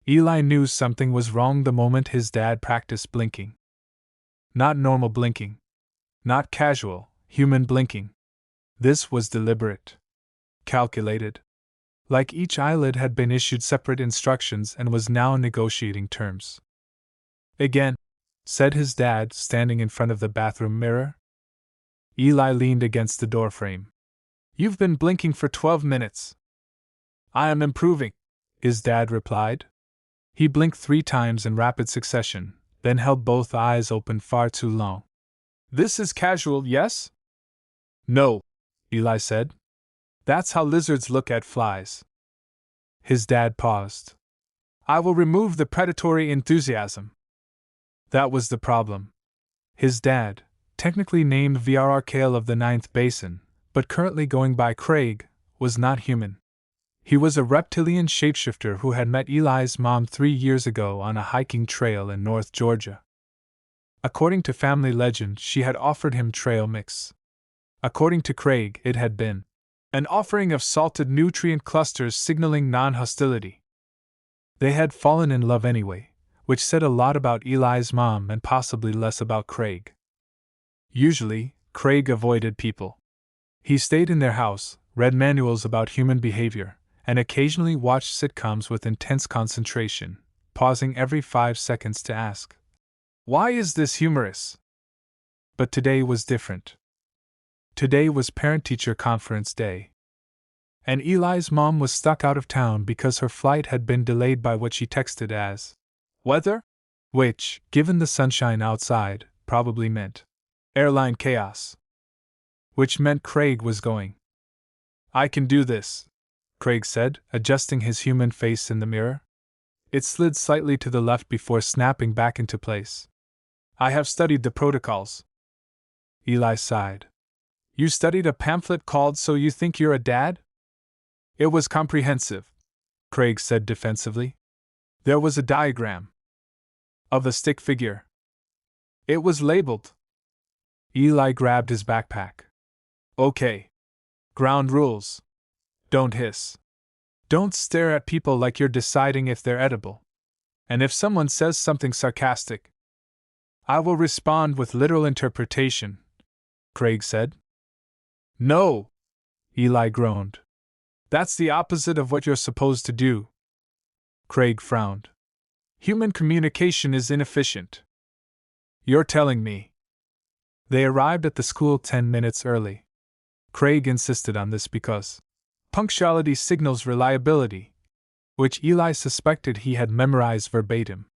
Eli knew something was wrong the moment his dad practiced blinking. Not normal blinking. Not casual, human blinking. This was deliberate. Calculated. Like each eyelid had been issued separate instructions and was now negotiating terms. Again, said his dad, standing in front of the bathroom mirror. Eli leaned against the doorframe. You've been blinking for 12 minutes. I am improving, his dad replied. He blinked 3 times in rapid succession, then held both eyes open far too long. This is casual, yes? No, Eli said. That's how lizards look at flies. His dad paused. I will remove the predatory enthusiasm. That was the problem. His dad, technically named VRR of the Ninth Basin, but currently going by Craig, was not human. He was a reptilian shapeshifter who had met Eli's mom 3 years ago on a hiking trail in North Georgia. According to family legend, she had offered him trail mix. According to Craig, it had been an offering of salted nutrient clusters signaling non-hostility. They had fallen in love anyway, which said a lot about Eli's mom and possibly less about Craig. Usually, Craig avoided people. He stayed in their house, read manuals about human behavior, and occasionally watched sitcoms with intense concentration, pausing every 5 seconds to ask, "Why is this humorous?" But today was different. Today was parent-teacher conference day. And Eli's mom was stuck out of town because her flight had been delayed by what she texted as weather, which, given the sunshine outside, probably meant airline chaos. Which meant Craig was going. I can do this, Craig said, adjusting his human face in the mirror. It slid slightly to the left before snapping back into place. I have studied the protocols. Eli sighed. You studied a pamphlet called So You Think You're a Dad? It was comprehensive, Craig said defensively. There was a diagram of a stick figure. It was labeled. Eli grabbed his backpack. Okay. Ground rules. Don't hiss. Don't stare at people like you're deciding if they're edible. And if someone says something sarcastic, I will respond with literal interpretation, Craig said. No, Eli groaned. That's the opposite of what you're supposed to do. Craig frowned. Human communication is inefficient. You're telling me. They arrived at the school 10 minutes early. Craig insisted on this because punctuality signals reliability, which Eli suspected he had memorized verbatim.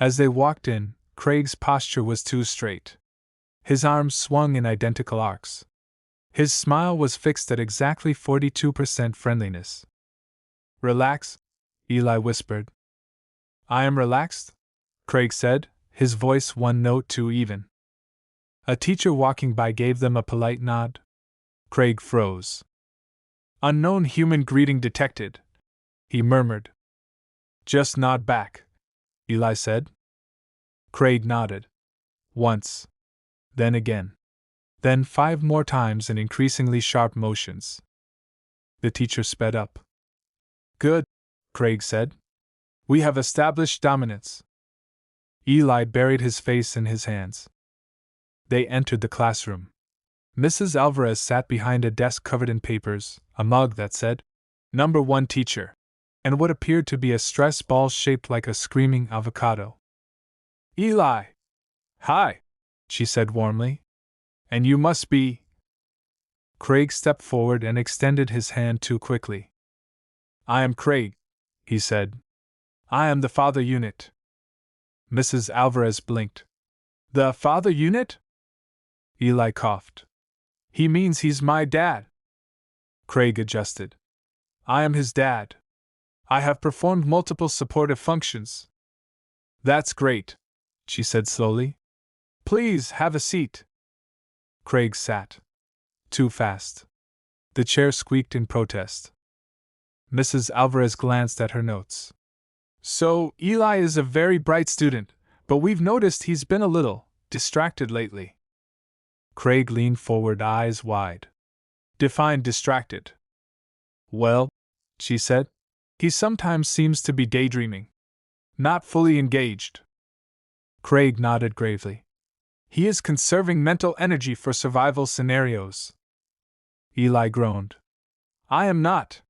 As they walked in, Craig's posture was too straight. His arms swung in identical arcs. His smile was fixed at exactly 42% friendliness. Relax, Eli whispered. I am relaxed, Craig said, his voice one note too even. A teacher walking by gave them a polite nod. Craig froze. Unknown human greeting detected, he murmured. Just nod back, Eli said. Craig nodded. Once. Then again. Then 5 more times in increasingly sharp motions. The teacher sped up. Good, Craig said. We have established dominance. Eli buried his face in his hands. They entered the classroom. Mrs. Alvarez sat behind a desk covered in papers, a mug that said, Number 1 Teacher, and what appeared to be a stress ball shaped like a screaming avocado. Eli! Hi, she said warmly. And you must be. Craig stepped forward and extended his hand too quickly. I am Craig, he said. I am the father unit. Mrs. Alvarez blinked. The father unit? Eli coughed. He means he's my dad. Craig adjusted. I am his dad. I have performed multiple supportive functions. That's great, she said slowly. Please have a seat. Craig sat. Too fast. The chair squeaked in protest. Mrs. Alvarez glanced at her notes. So, Eli is a very bright student, but we've noticed he's been a little distracted lately. Craig leaned forward, eyes wide. Define distracted. Well, she said, he sometimes seems to be daydreaming. Not fully engaged. Craig nodded gravely. He is conserving mental energy for survival scenarios. Eli groaned. I am not.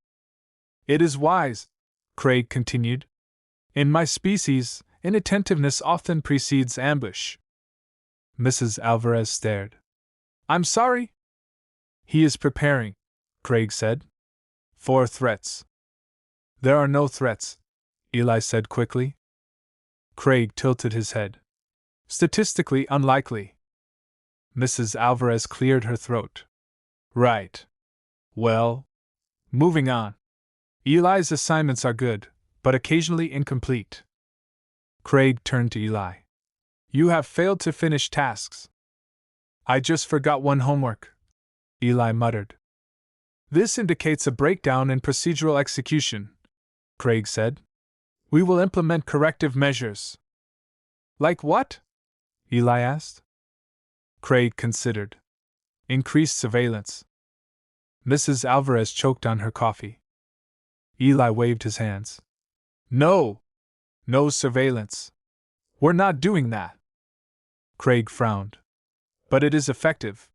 It is wise, Craig continued. In my species, inattentiveness often precedes ambush. Mrs. Alvarez stared. I'm sorry? He is preparing, Craig said. For threats. There are no threats, Eli said quickly. Craig tilted his head. Statistically unlikely. Mrs. Alvarez cleared her throat. Right. Well, moving on. Eli's assignments are good, but occasionally incomplete. Craig turned to Eli. You have failed to finish tasks. I just forgot one homework, Eli muttered. This indicates a breakdown in procedural execution, Craig said. We will implement corrective measures. Like what? Eli asked. Craig considered. Increased surveillance. Mrs. Alvarez choked on her coffee. Eli waved his hands. No! No surveillance. We're not doing that. Craig frowned. But it is effective.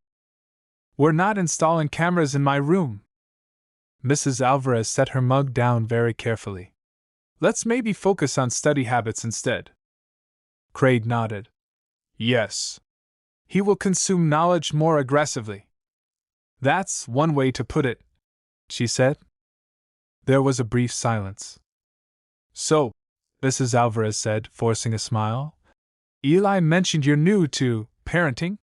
We're not installing cameras in my room. Mrs. Alvarez set her mug down very carefully. Let's maybe focus on study habits instead. Craig nodded. Yes. He will consume knowledge more aggressively. That's one way to put it, she said. There was a brief silence. So, Mrs. Alvarez said, forcing a smile, Eli mentioned you're new to parenting?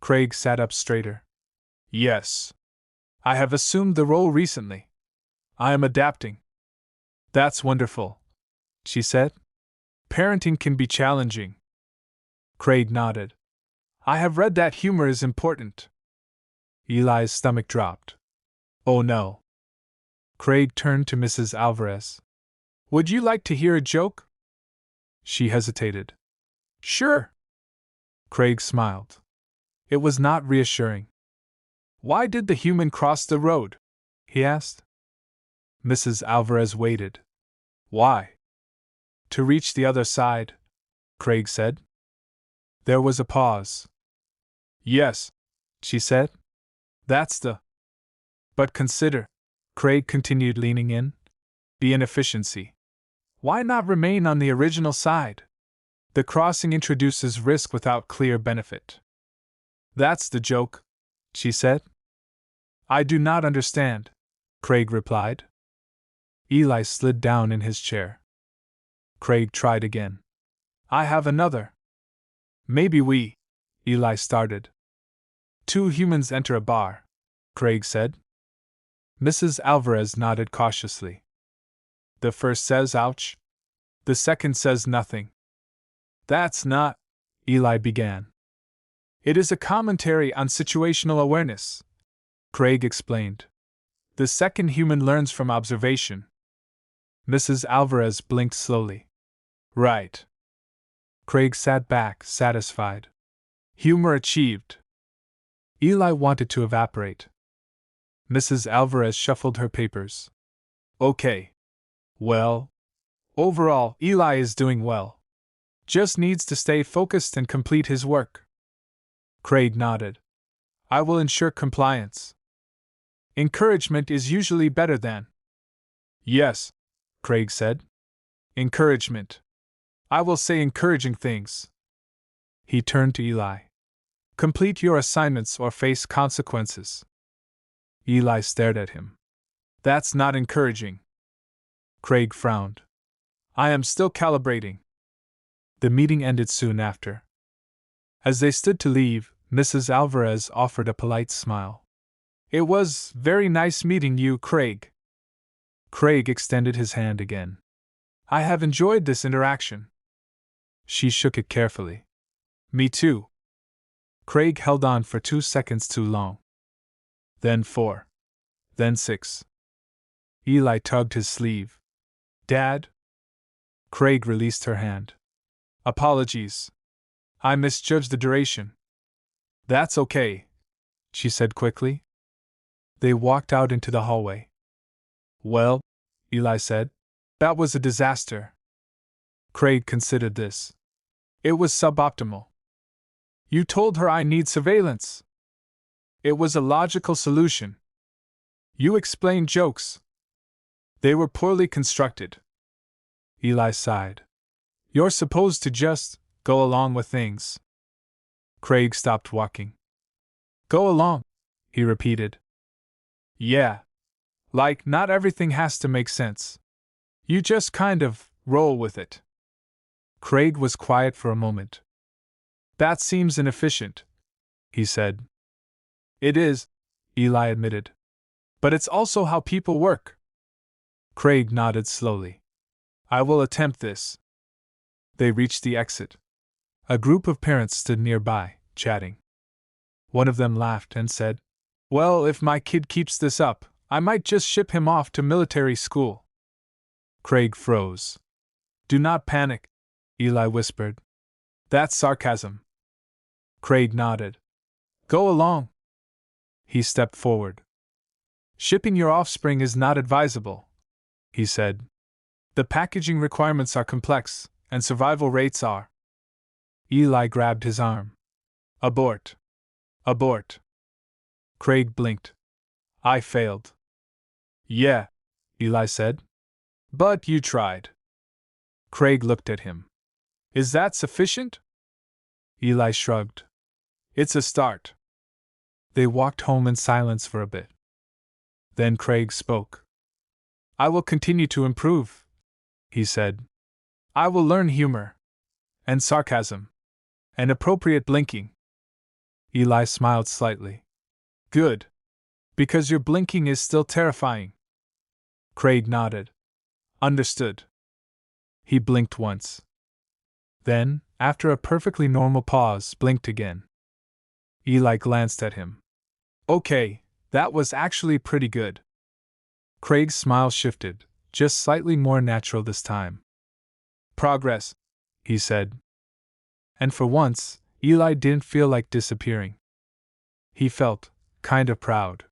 Craig sat up straighter. Yes. I have assumed the role recently. I am adapting. That's wonderful, she said. Parenting can be challenging. Craig nodded. I have read that humor is important. Eli's stomach dropped. Oh no. Craig turned to Mrs. Alvarez. Would you like to hear a joke? She hesitated. Sure. Craig smiled. It was not reassuring. Why did the human cross the road? He asked. Mrs. Alvarez waited. Why? To reach the other side, Craig said. There was a pause. Yes, she said. That's the. But consider, Craig continued, leaning in, the inefficiency. Why not remain on the original side? The crossing introduces risk without clear benefit. That's the joke, she said. I do not understand, Craig replied. Eli slid down in his chair. Craig tried again. I have another. Maybe we. Eli started. Two humans enter a bar, Craig said. Mrs. Alvarez nodded cautiously. The first says ouch. The second says nothing. That's not, Eli began. It is a commentary on situational awareness, Craig explained. The second human learns from observation. Mrs. Alvarez blinked slowly. Right. Craig sat back, satisfied. Humor achieved. Eli wanted to evaporate. Mrs. Alvarez shuffled her papers. Okay. Well, overall, Eli is doing well. Just needs to stay focused and complete his work. Craig nodded. I will ensure compliance. Encouragement is usually better than. Yes, Craig said. Encouragement. I will say encouraging things. He turned to Eli. Complete your assignments or face consequences. Eli stared at him. That's not encouraging. Craig frowned. I am still calibrating. The meeting ended soon after. As they stood to leave, Mrs. Alvarez offered a polite smile. It was very nice meeting you, Craig. Craig extended his hand again. I have enjoyed this interaction. She shook it carefully. Me too. Craig held on for 2 seconds too long. Then 4. Then 6. Eli tugged his sleeve. Dad? Craig released her hand. Apologies. I misjudged the duration. That's okay, she said quickly. They walked out into the hallway. Well, Eli said, that was a disaster. Craig considered this. It was suboptimal. You told her I need surveillance. It was a logical solution. You explained jokes. They were poorly constructed. Eli sighed. You're supposed to just go along with things. Craig stopped walking. Go along, he repeated. Yeah. Like, not everything has to make sense. You just kind of roll with it. Craig was quiet for a moment. That seems inefficient, he said. It is, Eli admitted. But it's also how people work. Craig nodded slowly. I will attempt this. They reached the exit. A group of parents stood nearby, chatting. One of them laughed and said, Well, if my kid keeps this up, I might just ship him off to military school. Craig froze. Do not panic, Eli whispered. That's sarcasm. Craig nodded. Go along. He stepped forward. Shipping your offspring is not advisable, he said. The packaging requirements are complex, and survival rates are. Eli grabbed his arm. Abort. Abort. Craig blinked. I failed. Yeah, Eli said. But you tried. Craig looked at him. Is that sufficient? Eli shrugged. It's a start. They walked home in silence for a bit. Then Craig spoke. I will continue to improve, he said. I will learn humor. And sarcasm. And appropriate blinking. Eli smiled slightly. Good. Because your blinking is still terrifying. Craig nodded. Understood. He blinked once. Then, after a perfectly normal pause, blinked again. Eli glanced at him. Okay, that was actually pretty good. Craig's smile shifted, just slightly more natural this time. Progress, he said. And for once, Eli didn't feel like disappearing. He felt kind of proud.